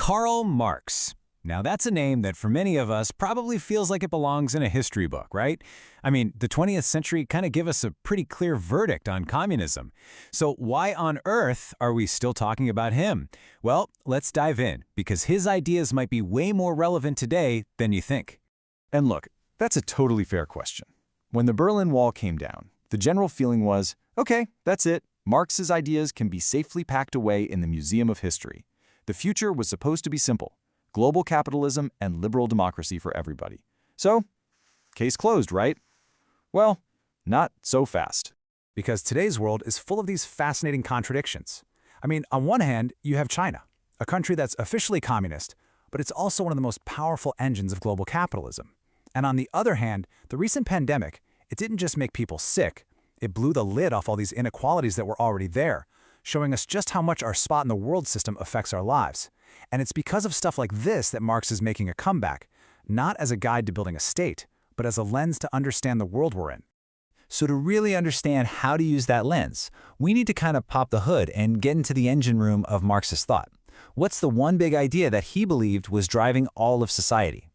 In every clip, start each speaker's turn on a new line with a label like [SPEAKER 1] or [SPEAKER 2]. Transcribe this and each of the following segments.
[SPEAKER 1] Karl Marx. Now that's a name that for many of us probably feels like it belongs in a history book, right? I mean, the 20th century kind of give us a pretty clear verdict on communism. So why on earth are we still talking about him? Well, let's dive in, because his ideas might be way more relevant today than you think.
[SPEAKER 2] And look, that's a totally fair question. When the Berlin Wall came down, the general feeling was, okay, that's it. Marx's ideas can be safely packed away in the Museum of History. The future was supposed to be simple: global capitalism and liberal democracy for everybody. So, case closed, right? Well, not so fast.
[SPEAKER 1] Because today's world is full of these fascinating contradictions. I mean, on one hand, you have China, a country that's officially communist, but it's also one of the most powerful engines of global capitalism. And on the other hand, the recent pandemic, it didn't just make people sick, it blew the lid off all these inequalities that were already there, showing us just how much our spot in the world system affects our lives. And it's because of stuff like this that Marx is making a comeback, not as a guide to building a state, but as a lens to understand the world we're in.
[SPEAKER 3] So to really understand how to use that lens, we need to kind of pop the hood and get into the engine room of Marxist thought. What's the one big idea that he believed was driving all of society?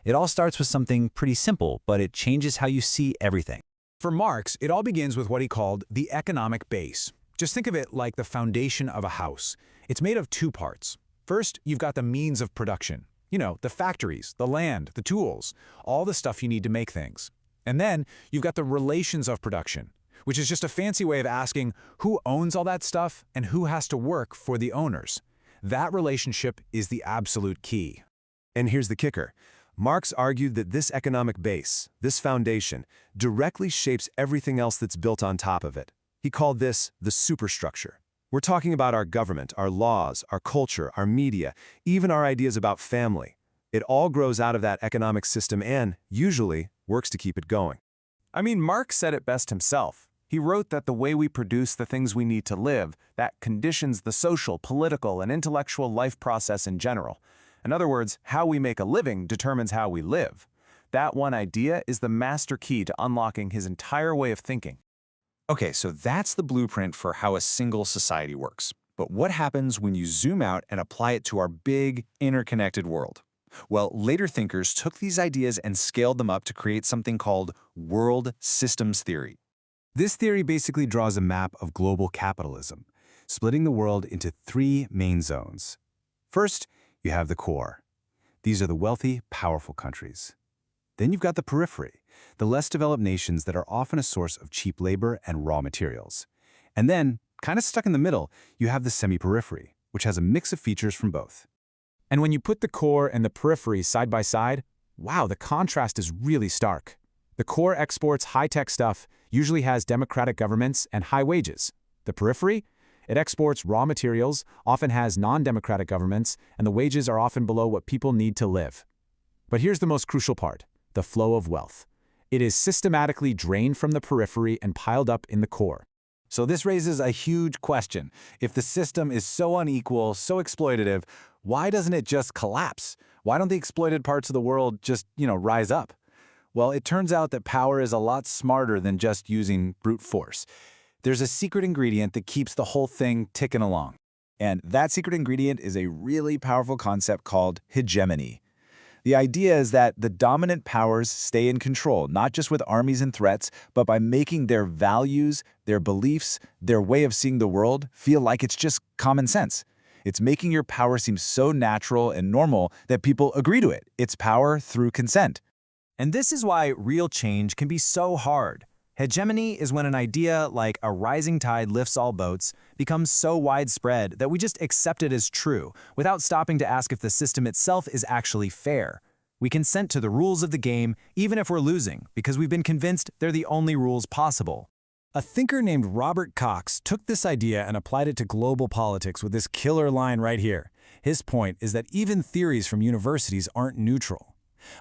[SPEAKER 3] It all starts with something pretty simple, but it changes how you see everything.
[SPEAKER 1] For Marx, it all begins with what he called the economic base. Just think of it like the foundation of a house. It's made of two parts. First, you've got the means of production. You know, the factories, the land, the tools, all the stuff you need to make things. And then you've got the relations of production, which is just a fancy way of asking who owns all that stuff and who has to work for the owners. That relationship is the absolute key.
[SPEAKER 4] And here's the kicker. Marx argued that this economic base, this foundation, directly shapes everything else that's built on top of it. He called this the superstructure. We're talking about our government, our laws, our culture, our media, even our ideas about family. It all grows out of that economic system and, usually, works to keep it going.
[SPEAKER 5] I mean, Marx said it best himself. He wrote that the way we produce the things we need to live, that conditions the social, political, and intellectual life process in general. In other words, how we make a living determines how we live. That one idea is the master key to unlocking his entire way of thinking.
[SPEAKER 2] Okay, so that's the blueprint for how a single society works. But what happens when you zoom out and apply it to our big, interconnected world? Well, later thinkers took these ideas and scaled them up to create something called world systems theory.
[SPEAKER 1] This theory basically draws a map of global capitalism, splitting the world into three main zones. First, you have the core. These are the wealthy, powerful countries. Then you've got the periphery, the less developed nations that are often a source of cheap labor and raw materials. And then, kind of stuck in the middle, you have the semi-periphery, which has a mix of features from both. And when you put the core and the periphery side by side, wow, the contrast is really stark. The core exports high-tech stuff, usually has democratic governments and high wages. The periphery? It exports raw materials, often has non-democratic governments, and the wages are often below what people need to live. But here's the most crucial part: the flow of wealth. It is systematically drained from the periphery and piled up in the core.
[SPEAKER 3] So this raises a huge question. If the system is so unequal, so exploitative, why doesn't it just collapse? Why don't the exploited parts of the world just, rise up? Well, it turns out that power is a lot smarter than just using brute force. There's a secret ingredient that keeps the whole thing ticking along. And that secret ingredient is a really powerful concept called hegemony. The idea is that the dominant powers stay in control, not just with armies and threats, but by making their values, their beliefs, their way of seeing the world feel like it's just common sense. It's making your power seem so natural and normal that people agree to it. It's power through consent.
[SPEAKER 1] And this is why real change can be so hard. Hegemony is when an idea like a rising tide lifts all boats becomes so widespread that we just accept it as true without stopping to ask if the system itself is actually fair. We consent to the rules of the game even if we're losing because we've been convinced they're the only rules possible. A thinker named Robert Cox took this idea and applied it to global politics with this killer line right here. His point is that even theories from universities aren't neutral.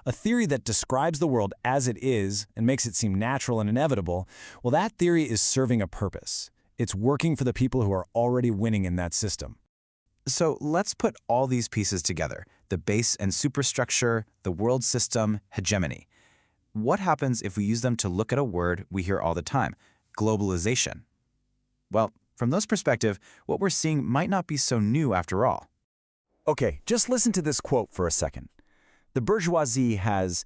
[SPEAKER 1] A theory that describes the world as it is and makes it seem natural and inevitable, well, that theory is serving a purpose. It's working for the people who are already winning in that system.
[SPEAKER 3] So let's put all these pieces together: the base and superstructure, the world system, hegemony. What happens if we use them to look at a word we hear all the time: globalization? Well, from those perspectives, what we're seeing might not be so new after all.
[SPEAKER 2] Okay, just listen to this quote for a second. The bourgeoisie has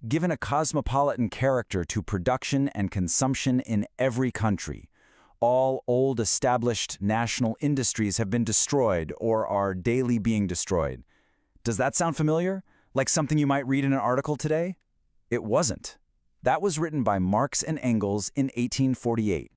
[SPEAKER 2] given a cosmopolitan character to production and consumption in every country. All old established national industries have been destroyed or are daily being destroyed. Does that sound familiar? Like something you might read in an article today? It wasn't. That was written by Marx and Engels in 1848.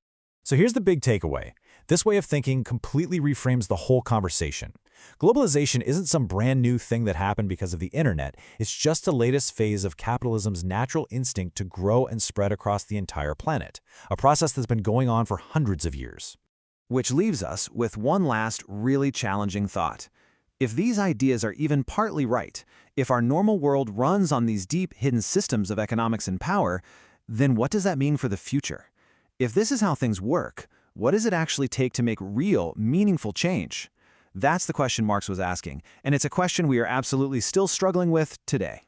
[SPEAKER 3] So here's the big takeaway. This way of thinking completely reframes the whole conversation. Globalization isn't some brand new thing that happened because of the internet. It's just the latest phase of capitalism's natural instinct to grow and spread across the entire planet, a process that's been going on for hundreds of years.
[SPEAKER 4] Which leaves us with one last really challenging thought. If these ideas are even partly right, if our normal world runs on these deep, hidden systems of economics and power, then what does that mean for the future? If this is how things work, what does it actually take to make real, meaningful change? That's the question Marx was asking, and it's a question we are absolutely still struggling with today.